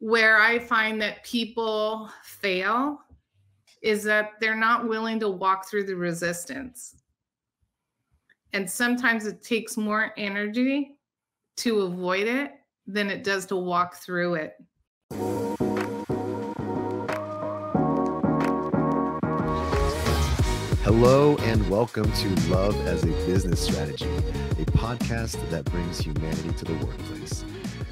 Where I find that people fail is that they're not willing to walk through the resistance. And sometimes it takes more energy to avoid it than it does to walk through it. Hello and welcome to Love as a Business Strategy, a podcast that brings humanity to the workplace.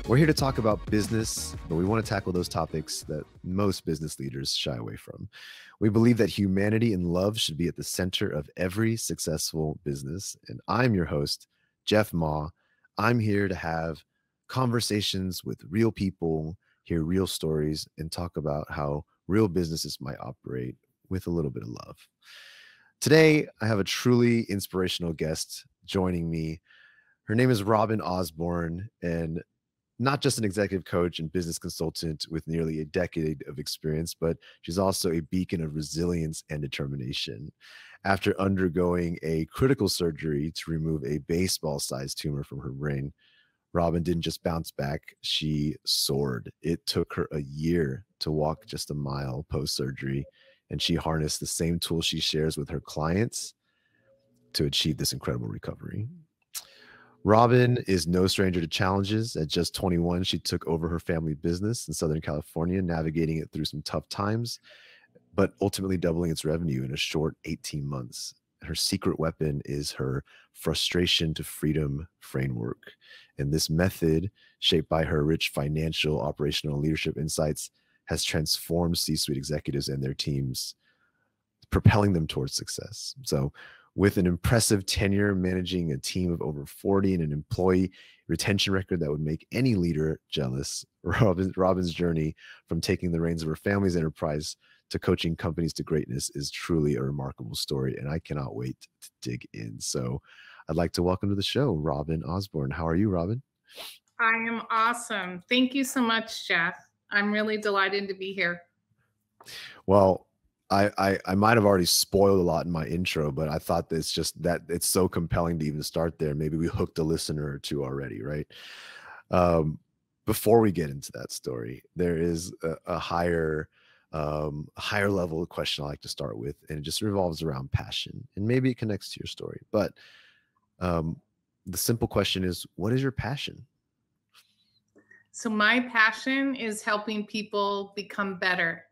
We're here to talk about business, but we want to tackle those topics that most business leaders shy away from. We believe that humanity and love should be at the center of every successful business. And I'm your host, Jeff Ma. I'm here to have conversations with real people, hear real stories, and talk about how real businesses might operate with a little bit of love. Today, I have a truly inspirational guest joining me. Her name is Robin Osborn, and not just an executive coach and business consultant with nearly a decade of experience, but she's also a beacon of resilience and determination. After undergoing a critical surgery to remove a baseball-sized tumor from her brain, Robin didn't just bounce back, she soared. It took her a year to walk just a mile post-surgery, and she harnessed the same tools she shares with her clients to achieve this incredible recovery. Robin is no stranger to challenges. At just 21, she took over her family business in Southern California, navigating it through some tough times, but ultimately doubling its revenue in a short 18 months. Her secret weapon is her frustration to freedom framework. And this method, shaped by her rich financial, operational, leadership insights, has transformed C-suite executives and their teams, propelling them towards success. So with an impressive tenure managing a team of over 40 and an employee retention record that would make any leader jealous, Robin's journey from taking the reins of her family's enterprise to coaching companies to greatness is truly a remarkable story, and I cannot wait to dig in. So I'd like to welcome to the show, Robin Osborn. How are you, Robin? I am awesome. Thank you so much, Jeff. I'm really delighted to be here. Well, I might have already spoiled a lot in my intro, but I thought that it's so compelling to even start there. Maybe we hooked a listener or two already, right? Before we get into that story, there is a higher level question I like to start with, and it just revolves around passion, and maybe it connects to your story. But the simple question is, what is your passion? So my passion is helping people become better.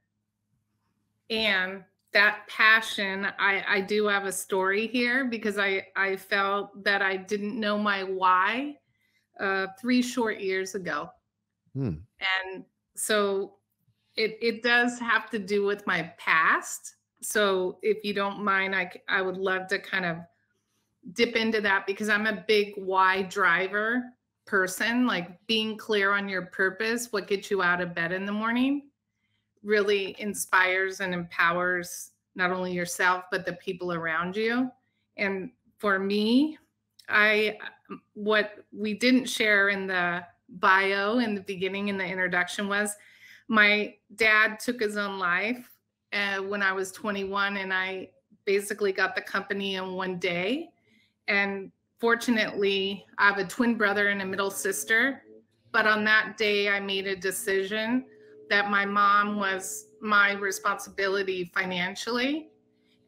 And that passion, I do have a story here because I felt that I didn't know my why 3 short years ago. And so it does have to do with my past. So if you don't mind, I would love to kind of dip into that because I'm a big why driver person, like being clear on your purpose, what gets you out of bed in the morning, really inspires and empowers not only yourself, but the people around you. And for me, what we didn't share in the bio in the beginning, in the introduction, was my dad took his own life when I was 21, and I basically got the company in one day. And fortunately, I have a twin brother and a middle sister. But on that day, I made a decision that my mom was my responsibility financially.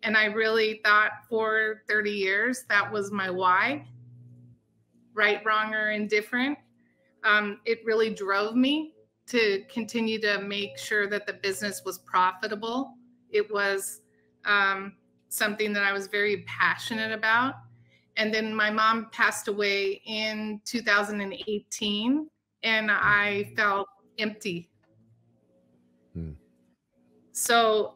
And I really thought for 30 years, that was my why, right, wrong, or indifferent. It really drove me to continue to make sure that the business was profitable. It was something that I was very passionate about. And then my mom passed away in 2018, and I felt empty. So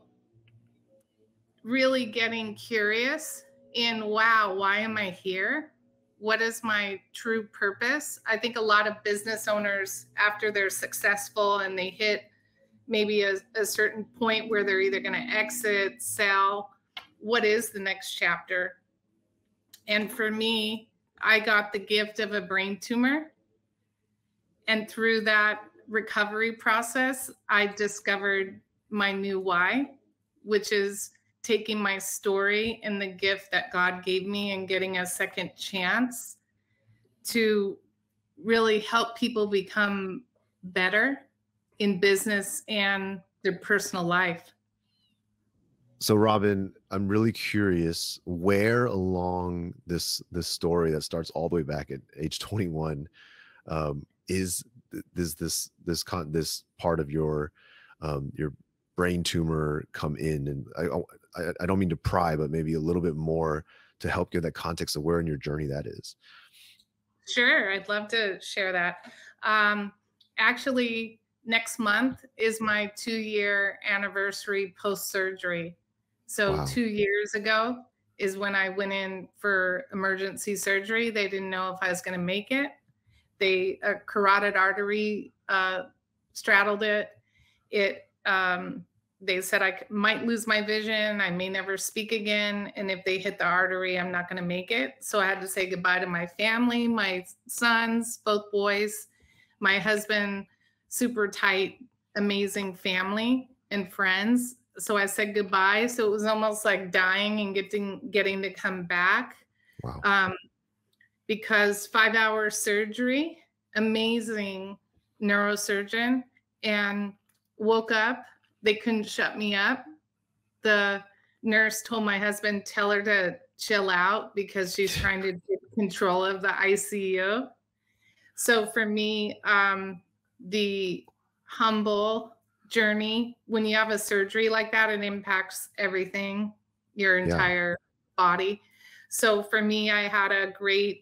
really getting curious in, wow, why am I here? What is my true purpose? I think a lot of business owners, after they're successful and they hit maybe a certain point where they're either going to exit, sell, what is the next chapter? And for me, I got the gift of a brain tumor. And through that recovery process, I discovered my new why, which is taking my story and the gift that God gave me and getting a second chance to really help people become better in business and their personal life. So Robin, I'm really curious where along this story that starts all the way back at age 21 is this part of your brain tumor come in, and I don't mean to pry, but maybe a little bit more to help give that context of where in your journey that is. Sure, I'd love to share that. Actually, next month is my 2-year anniversary post surgery. So Wow. 2 years ago is when I went in for emergency surgery. They didn't know if I was going to make it. A carotid artery straddled it. They said I might lose my vision. I may never speak again. And if they hit the artery, I'm not going to make it. So I had to say goodbye to my family, my sons, both boys, my husband, super tight, amazing family and friends. So I said goodbye. So it was almost like dying and getting to come back. Wow. Because 5-hour surgery, amazing neurosurgeon, and woke up. They couldn't shut me up. The nurse told my husband, tell her to chill out because she's trying to take control of the ICU. So for me, the humble journey, when you have a surgery like that, it impacts everything, your entire body. So for me, I had a great,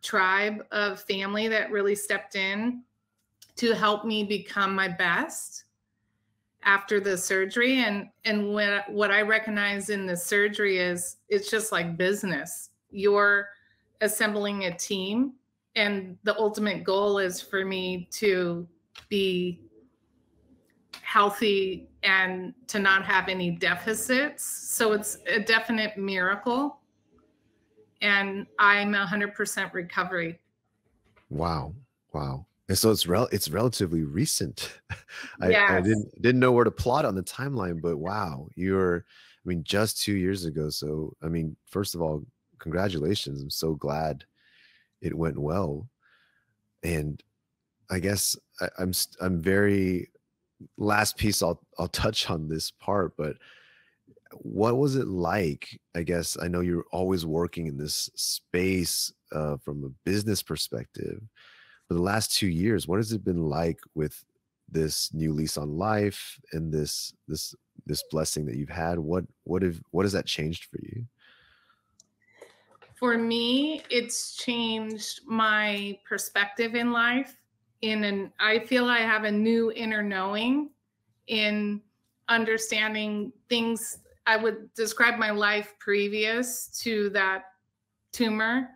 tribe of family that really stepped in to help me become my best after the surgery. And what I recognize in the surgery is it's just like business. You're assembling a team, and the ultimate goal is for me to be healthy and to not have any deficits. So it's a definite miracle. And I'm 100% recovery. Wow. Wow. And so it's relatively recent. I Yes. didn't know where to plot on the timeline, but wow, just 2 years ago. So, first of all, congratulations. I'm so glad it went well. And I guess I'm very last piece. I'll touch on this part, but what was it like? I guess I know you're always working in this space from a business perspective. For the last 2 years, what has it been like with this new lease on life and this blessing that you've had? What has that changed for you? For me, it's changed my perspective in life. I feel I have a new inner knowing in understanding things. I would describe my life previous to that tumor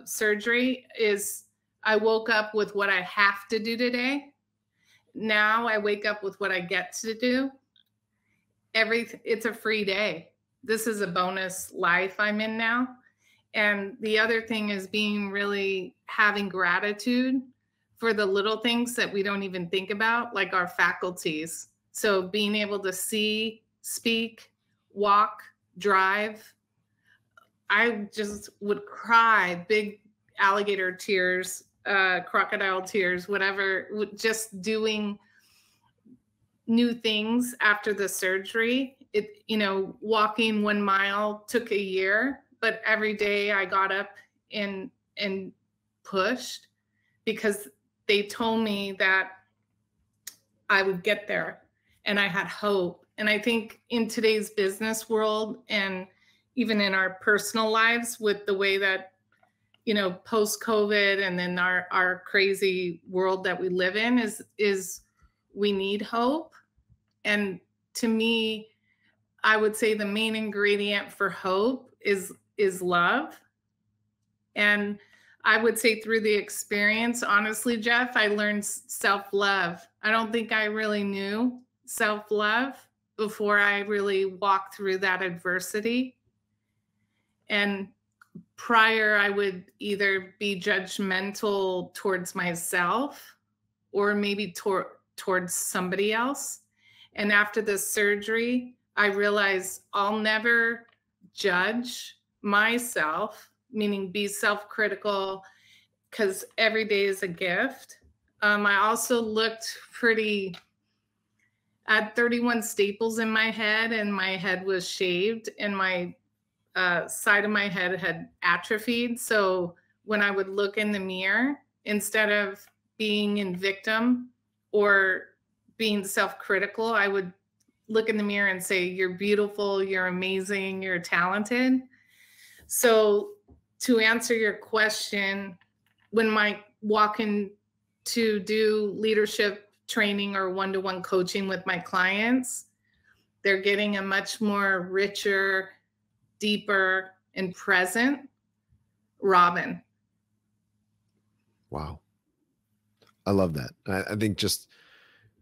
surgery is I woke up with what I have to do today. Now I wake up with what I get to do. It's a free day. This is a bonus life I'm in now. And the other thing is having gratitude for the little things that we don't even think about, like our faculties. So being able to see, speak, walk, drive. I just would cry, big alligator tears, crocodile tears, whatever, just doing new things after the surgery. Walking 1 mile took a year, but every day I got up and pushed because they told me that I would get there and I had hope. And I think in today's business world and even in our personal lives with the way that, post COVID and then our crazy world that we live in is we need hope. And to me, I would say the main ingredient for hope is love. And I would say through the experience, honestly, Jeff, I learned self-love. I don't think I really knew self-love before I really walked through that adversity. And prior, I would either be judgmental towards myself or maybe towards somebody else. And after the surgery, I realized I'll never judge myself, meaning be self-critical, because every day is a gift. I also looked pretty, I had 31 staples in my head, and my head was shaved, and my side of my head had atrophied. So when I would look in the mirror, instead of being in victim or being self-critical, I would look in the mirror and say, "You're beautiful, you're amazing, you're talented." So to answer your question, when I walk in to do leadership training or one-to-one coaching with my clients, they're getting a much more richer, deeper, and present Robin. Wow. I love that. I think just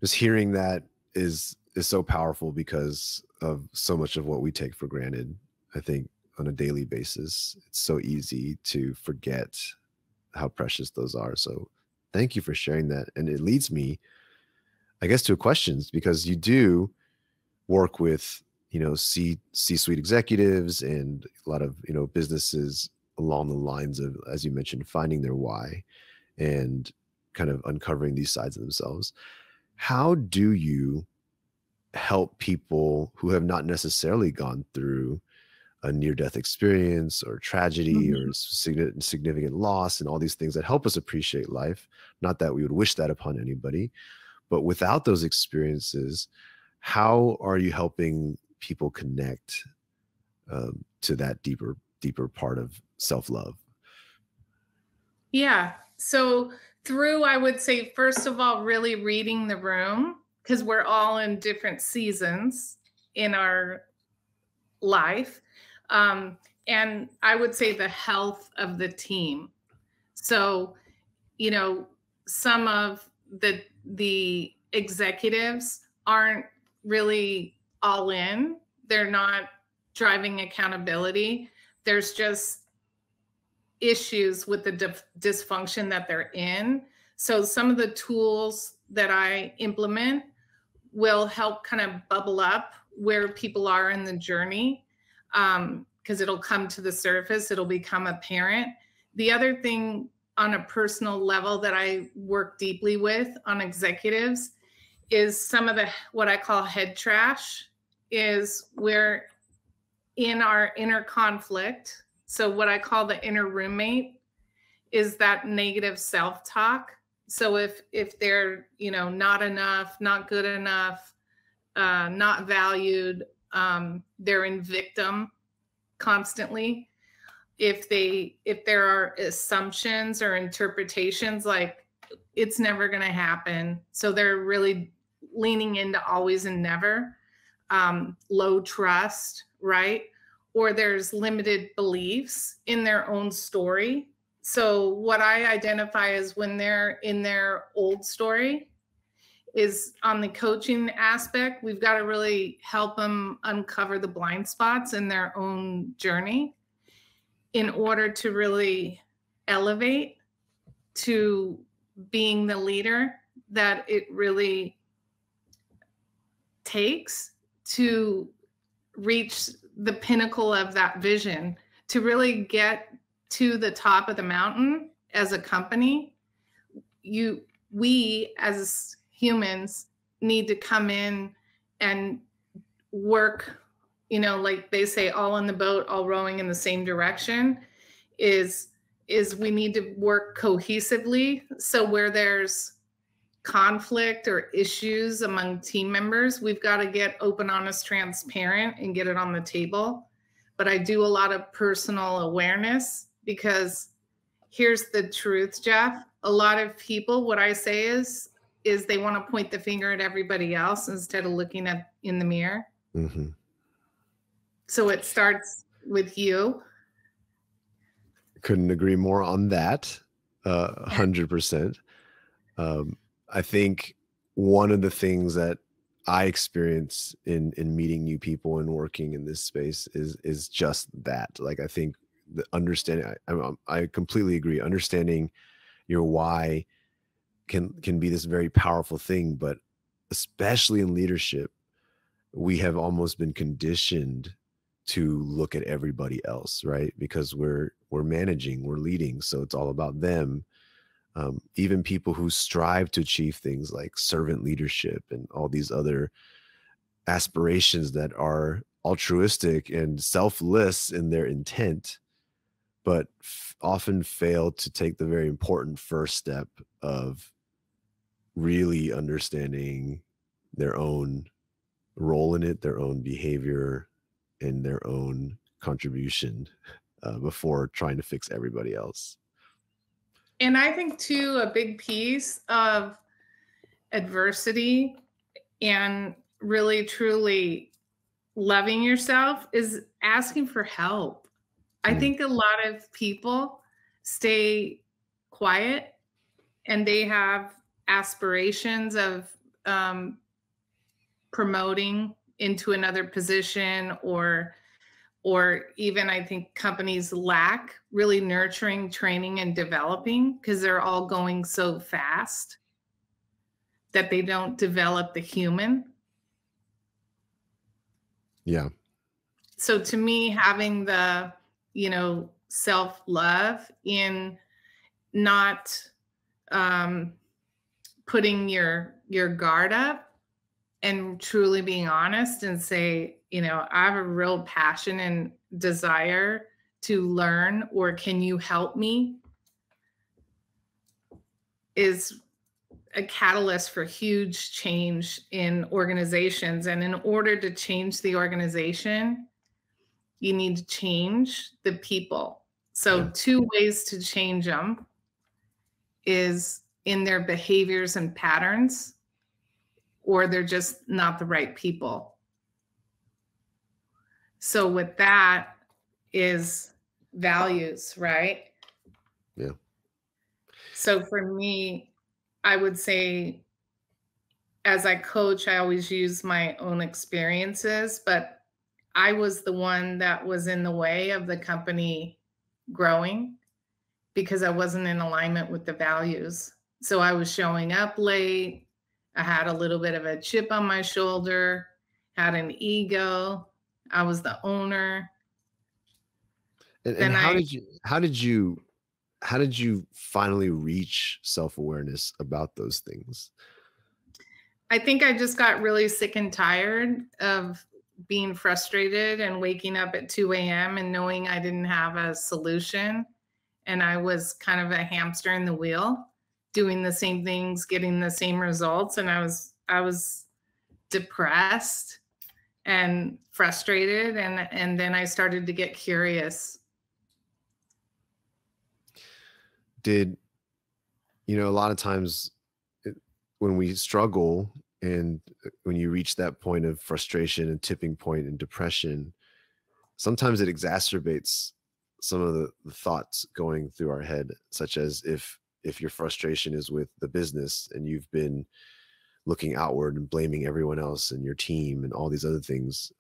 hearing that is so powerful because of so much of what we take for granted. I think on a daily basis, it's so easy to forget how precious those are. So thank you for sharing that. And it leads me, I guess, to questions, because you do work with, C-suite executives and a lot of, businesses along the lines of, as you mentioned, finding their why and kind of uncovering these sides of themselves. How do you help people who have not necessarily gone through a near-death experience or tragedy or Mhm. significant loss and all these things that help us appreciate life? Not that we would wish that upon anybody, but without those experiences, how are you helping people connect to that deeper part of self-love? Yeah. So through, I would say, first of all, really reading the room, because we're all in different seasons in our life. And I would say the health of the team. So, you know, some of the executives aren't really all in. They're not driving accountability. There's just issues with the dysfunction that they're in. So some of the tools that I implement will help kind of bubble up where people are in the journey, because it'll come to the surface, it'll become apparent. The other thing on a personal level that I work deeply with on executives is some of the what I call head trash, is where in our inner conflict. So what I call the inner roommate is that negative self-talk. So if they're, not enough, not good enough, not valued, they're in victim constantly. If there are assumptions or interpretations like it's never going to happen, so they're really leaning into always and never, low trust, right? Or there's limited beliefs in their own story. So what I identify is when they're in their old story, is on the coaching aspect, we've got to really help them uncover the blind spots in their own journey in order to really elevate to being the leader that it really takes to reach the pinnacle of that vision, to really get to the top of the mountain as a company. We as humans need to come in and work, like they say, all in the boat, all rowing in the same direction, is we need to work cohesively. So where there's conflict or issues among team members, we've got to get open, honest, transparent and get it on the table. But I do a lot of personal awareness, because here's the truth, Jeff. A lot of people, what I say is they want to point the finger at everybody else instead of looking in the mirror. Mm-hmm. So it starts with you. Couldn't agree more on that. 100%. I think one of the things that I experience in meeting new people and working in this space is just that. Like, I think the understanding, I completely agree. Understanding your why can be this very powerful thing, but especially in leadership, we have almost been conditioned to look at everybody else, right? Because we're managing, we're leading, so it's all about them. Even people who strive to achieve things like servant leadership and all these other aspirations that are altruistic and selfless in their intent, but often fail to take the very important first step of really understanding their own role in it, their own behavior, and their own contribution before trying to fix everybody else. And I think too, a big piece of adversity and really truly loving yourself is asking for help. I think a lot of people stay quiet and they have aspirations of promoting into another position, or even I think companies lack really nurturing, training, and developing because they're all going so fast that they don't develop the human. Yeah. So to me, having the, self-love in not putting your guard up and truly being honest and say, I have a real passion and desire to learn, or can you help me, is a catalyst for huge change in organizations. And in order to change the organization, you need to change the people. So two ways to change them is in their behaviors and patterns, or they're just not the right people. So with that is values, right? Yeah. So for me, I would say as I coach, I always use my own experiences, but I was the one that was in the way of the company growing because I wasn't in alignment with the values. So I was showing up late. I had a little bit of a chip on my shoulder, had an ego. I was the owner. And how did you finally reach self-awareness about those things? I think I just got really sick and tired of being frustrated and waking up at 2 a.m. and knowing I didn't have a solution. And I was kind of a hamster in the wheel, doing the same things, getting the same results. And I was depressed and frustrated. And then I started to get curious. A lot of times when we struggle and when you reach that point of frustration and tipping point and depression, sometimes it exacerbates some of the thoughts going through our head, such as if your frustration is with the business and you've been looking outward and blaming everyone else and your team and all these other things,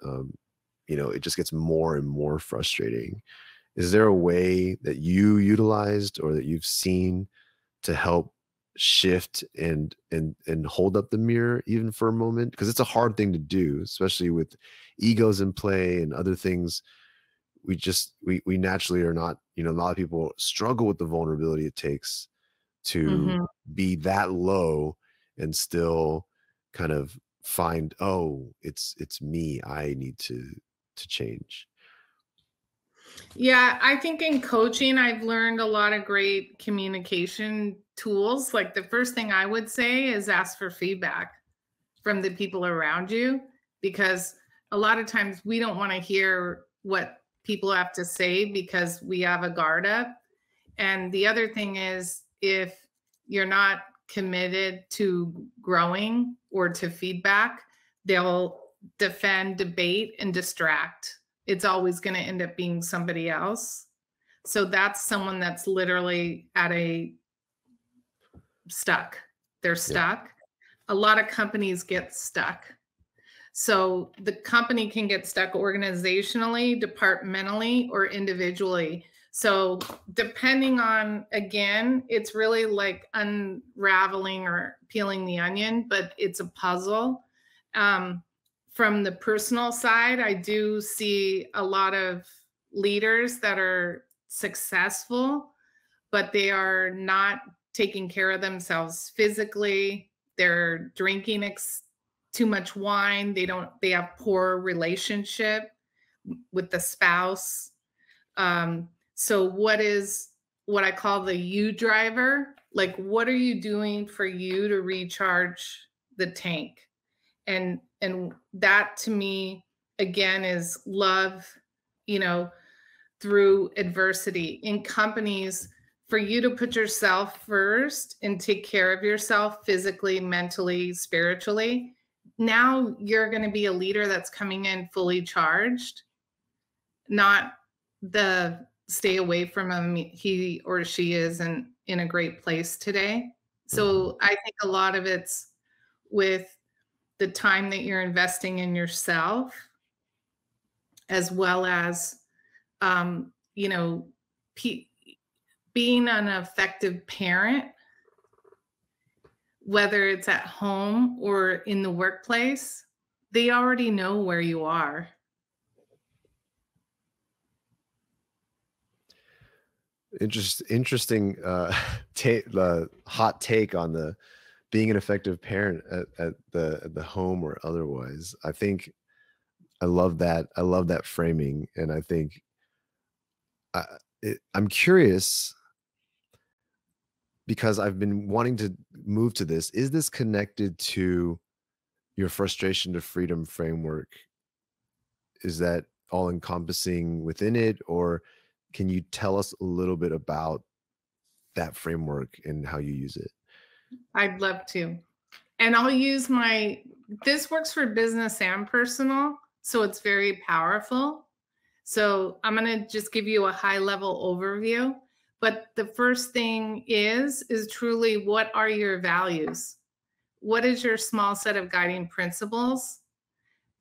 it just gets more and more frustrating. Is there a way that you utilized or that you've seen to help shift and hold up the mirror even for a moment? Because it's a hard thing to do, especially with egos in play and other things. We naturally are not, a lot of people struggle with the vulnerability it takes to be that low and still kind of find, it's me, I need to change. Yeah, I think in coaching, I've learned a lot of great communication tools. Like the first thing I would say is ask for feedback from the people around you, because a lot of times we don't want to hear what people have to say because we have a guard up. And the other thing is, if you're not committed to growing or to feedback, they'll defend, debate, and distract. It's always going to end up being somebody else. So that's someone that's literally stuck. They're stuck. A lot of companies get stuck. So the company can get stuck organizationally, departmentally, or individually. So depending on, again, it's really like unraveling or peeling the onion, but it's a puzzle. From the personal side, I do see a lot of leaders that are successful, but they are not taking care of themselves physically. They're drinking too much wine. They have poor relationship with the spouse. So what I call the you driver? Like, what are you doing for you to recharge the tank? And that to me, again, is love, through adversity in companies, for you to put yourself first and take care of yourself physically, mentally, spiritually. Now you're going to be a leader that's coming in fully charged, not the stay away from him. He or she isn't in a great place today. So I think a lot of it's with the time that you're investing in yourself, as well as, being an effective parent, whether it's at home or in the workplace. They already know where you are. Interesting hot take on the being an effective parent at the home or otherwise. I think I love that. I love that framing, and I think I'm curious because I've been wanting to move to this. Is this connected to your frustration to freedom framework? Is that all encompassing within it, or can you tell us a little bit about that framework and how you use it? I'd love to. And I'll use this works for business and personal, so it's very powerful. So I'm going to just give you a high level overview. But the first thing is truly, what are your values? What is your small set of guiding principles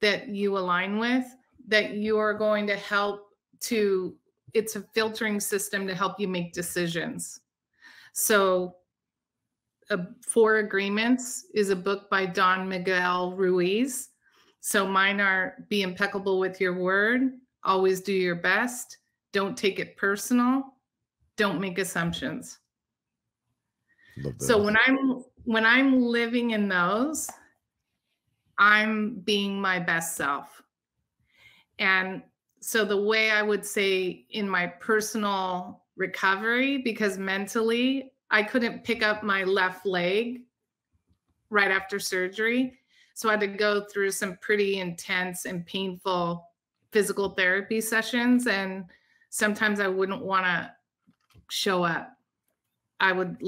that you align with, that you are going to it's a filtering system to help you make decisions. So 4 Agreements is a book by Don Miguel Ruiz. So mine are: be impeccable with your word, always do your best, don't take it personal, don't make assumptions. So when I'm living in those, I'm being my best self. And so the way I would say in my personal recovery, because mentally I couldn't pick up my left leg right after surgery. So I had to go through some pretty intense and painful physical therapy sessions. And sometimes I wouldn't want to show up. I would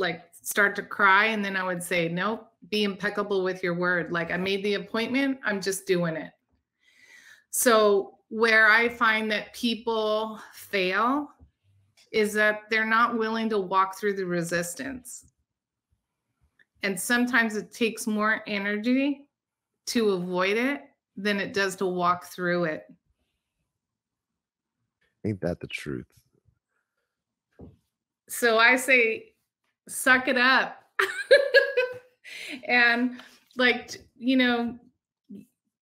start to cry, and then I would say, nope, be impeccable with your word. Like, I made the appointment, I'm just doing it. So where I find that people fail is that they're not willing to walk through the resistance. And sometimes it takes more energy to avoid it than it does to walk through it. Ain't that the truth? So I say, suck it up. And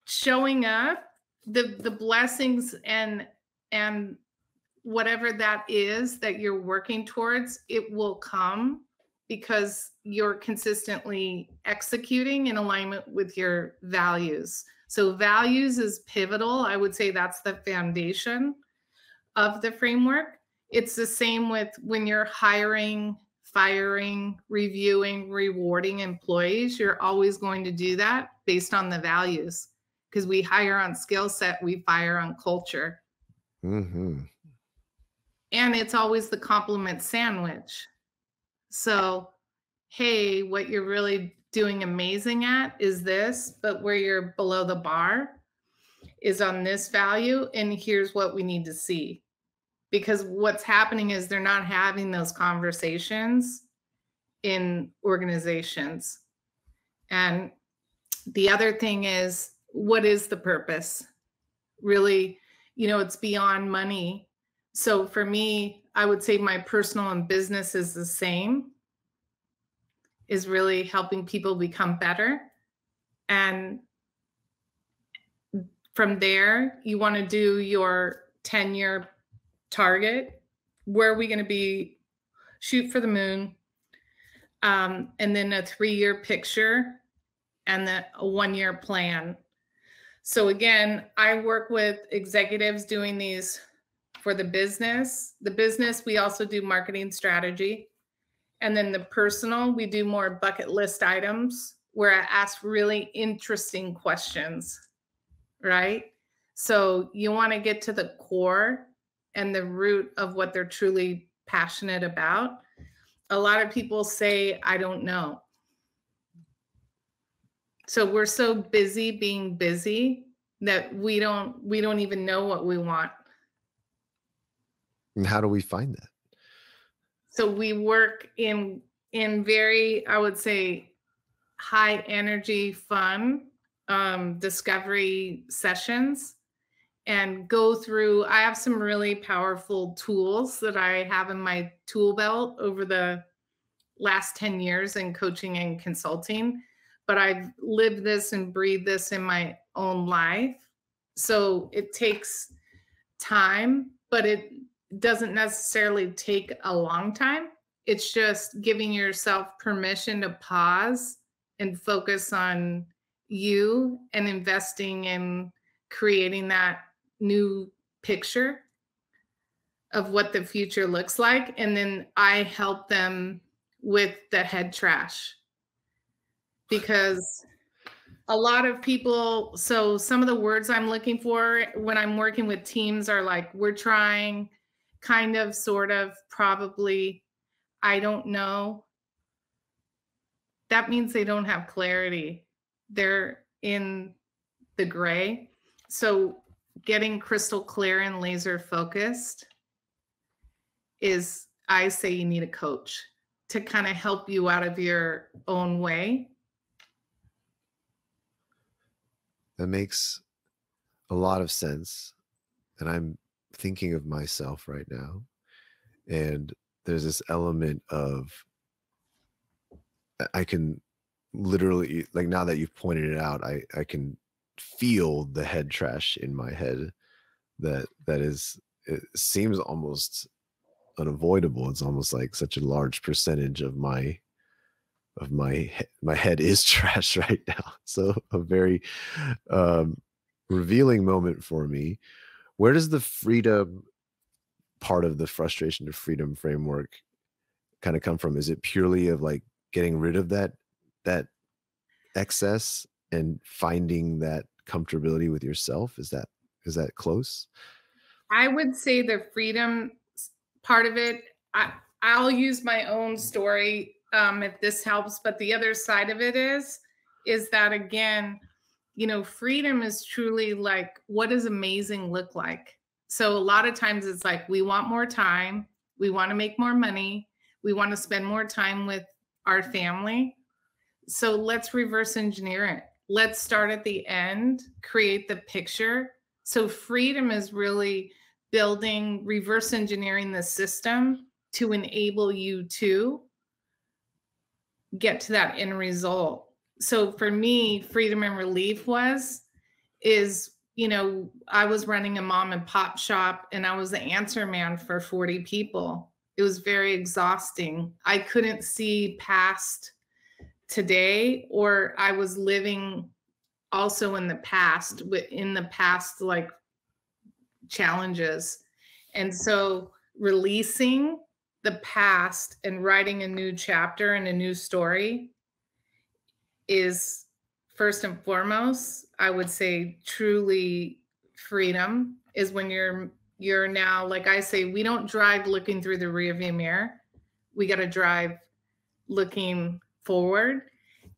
showing up, the blessings and whatever that is that you're working towards, it will come because you're consistently executing in alignment with your values. So values is pivotal. I would say that's the foundation of the framework. It's the same with when you're hiring, firing, reviewing, rewarding employees. You're always going to do that based on the values, because we hire on skill set, we fire on culture. Mm-hmm. And it's always the compliment sandwich. So, hey, what you're really doing amazing at is this, but where you're below the bar is on this value, and here's what we need to see. Because what's happening is they're not having those conversations in organizations. And the other thing is, what is the purpose? Really, it's beyond money. So for me, I would say my personal and business is the same, is really helping people become better. And from there, you want to do your 10-year target. Where are we going to be? Shoot for the moon. and then a 3-year picture, and then a 1-year plan. So again, I work with executives doing these for the business. The business, we also do marketing strategy. And then the personal, we do more bucket list items where I ask really interesting questions, right? So you want to get to the core and the root of what they're truly passionate about. A lot of people say, I don't know. So we're so busy being busy that we don't even know what we want. And how do we find that? So we work in very, I would say, high energy, fun discovery sessions, and go through. I have some really powerful tools that I have in my tool belt over the last 10 years in coaching and consulting, but I've lived this and breathed this in my own life. So it takes time, but it doesn't necessarily take a long time. It's just giving yourself permission to pause and focus on you and investing in creating that new picture of what the future looks like. And then I help them with the head trash, because a lot of people, so some of the words I'm looking for when I'm working with teams are like, we're trying, kind of, sort of, probably, I don't know. That means they don't have clarity. They're in the gray. So getting crystal clear and laser focused is, I say you need a coach to kind of help you out of your own way. That makes a lot of sense. And I'm thinking of myself right now. And there's this element of, I can literally, like, now that you've pointed it out, I can feel the head trash in my head that is, it seems almost unavoidable. It's almost like such a large percentage of my head is trash right now. So a very revealing moment for me. Where does the freedom part of the frustration to freedom framework kind of come from? Is it purely of like getting rid of that excess and finding that comfortability with yourself? Is that close? I would say the freedom part of it, I'll use my own story if this helps, but the other side of it is that, again, freedom is truly like, what does amazing look like? So a lot of times it's like, we want more time, we want to make more money, we want to spend more time with our family. So let's reverse engineer it. Let's start at the end, create the picture. So freedom is really building, reverse engineering the system to enable you to get to that end result. So for me, freedom and relief is, I was running a mom and pop shop and I was the answer man for 40 people. It was very exhausting. I couldn't see past today, or I was living also in the past, like challenges. And so releasing the past and writing a new chapter and a new story is, first and foremost, I would say, truly freedom is when you're now, like I say, we don't drive looking through the rearview mirror. We got to drive looking forward.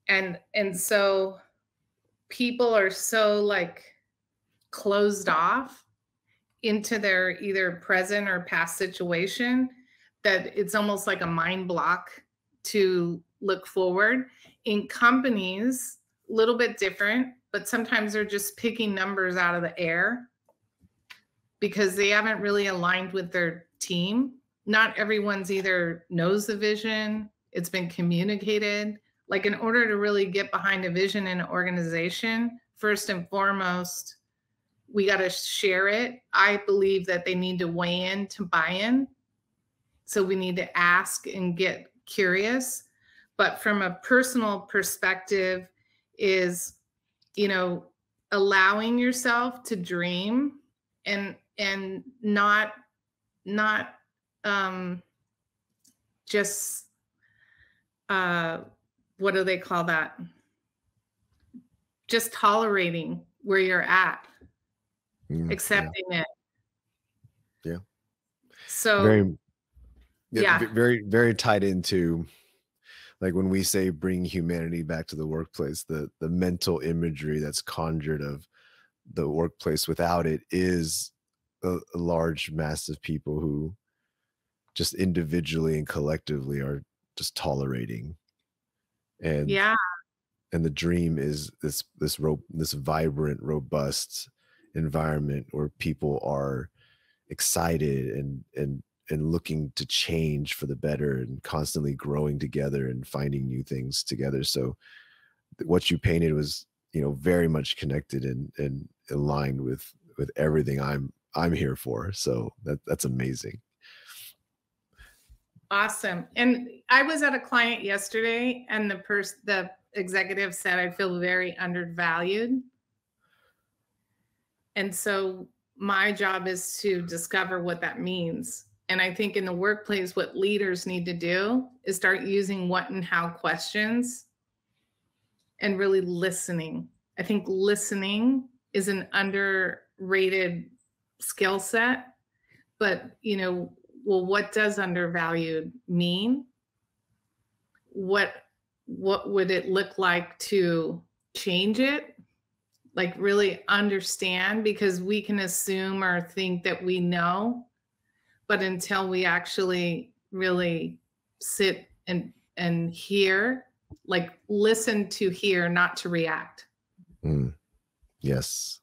And so people are so like closed off into their either present or past situation that it's almost like a mind block to look forward. In companies, a little bit different, but sometimes they're just picking numbers out of the air because they haven't really aligned with their team. Not everyone's either knows the vision, it's been communicated. Like, in order to really get behind a vision in an organization, first and foremost, we got to share it. I believe that they need to weigh in to buy in. So we need to ask and get curious. But from a personal perspective is, allowing yourself to dream and not just what do they call that? Just tolerating where you're at, accepting it. Yeah. So very, very tied into, like, when we say bring humanity back to the workplace, the mental imagery that's conjured of the workplace without it is a large mass of people who just individually and collectively are just tolerating. And the dream is this vibrant, robust environment where people are excited and looking to change for the better and constantly growing together and finding new things together. So what you painted was, very much connected and aligned with everything I'm here for. So that's amazing. Awesome. And I was at a client yesterday, and the executive said, I feel very undervalued. And so my job is to discover what that means. And I think in the workplace, what leaders need to do is start using what and how questions and really listening. I think listening is an underrated skill set, but well, what does undervalued mean? What would it look like to change it? Like, really understand, because we can assume or think that we know, but until we actually really sit and hear, like listen to hear, not to react. Yes.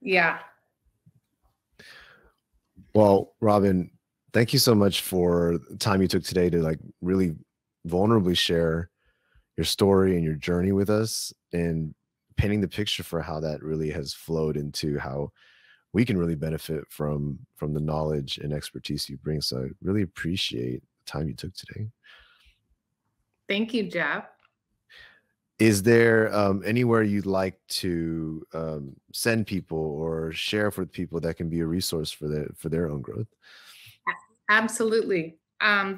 Yeah. Well, Robin, thank you so much for the time you took today to, like, really vulnerably share your story and your journey with us, and painting the picture for how that really has flowed into how we can really benefit from the knowledge and expertise you bring. So I really appreciate the time you took today. Thank you, Jeff. Is there anywhere you'd like to send people or share with people that can be a resource for their own growth? Absolutely.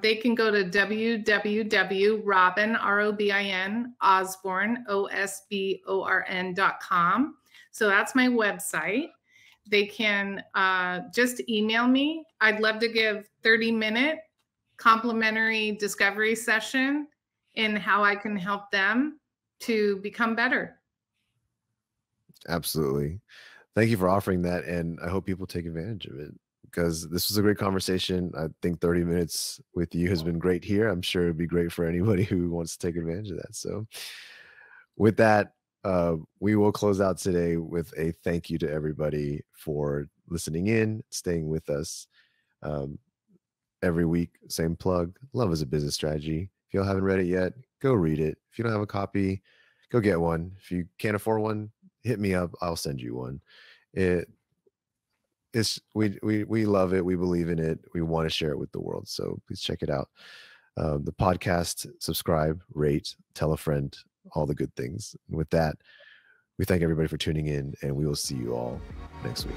They can go to www.robin, Osborn, OSBORN.com. So that's my website. They can just email me. I'd love to give 30-minute complimentary discovery session in how I can help them to become better. Absolutely. Thank you for offering that. And I hope people take advantage of it, because this was a great conversation. I think 30 minutes with you has been great here. I'm sure it'd be great for anybody who wants to take advantage of that. So with that, we will close out today with a thank you to everybody for listening in, staying with us. Every week, same plug. Love is a Business Strategy. If you haven't read it yet, go read it. If you don't have a copy, go get one. If you can't afford one, hit me up. I'll send you one. We love it. We believe in it. We want to share it with the world. So please check it out. The podcast, subscribe, rate, tell a friend, all the good things. And with that, we thank everybody for tuning in, and we will see you all next week.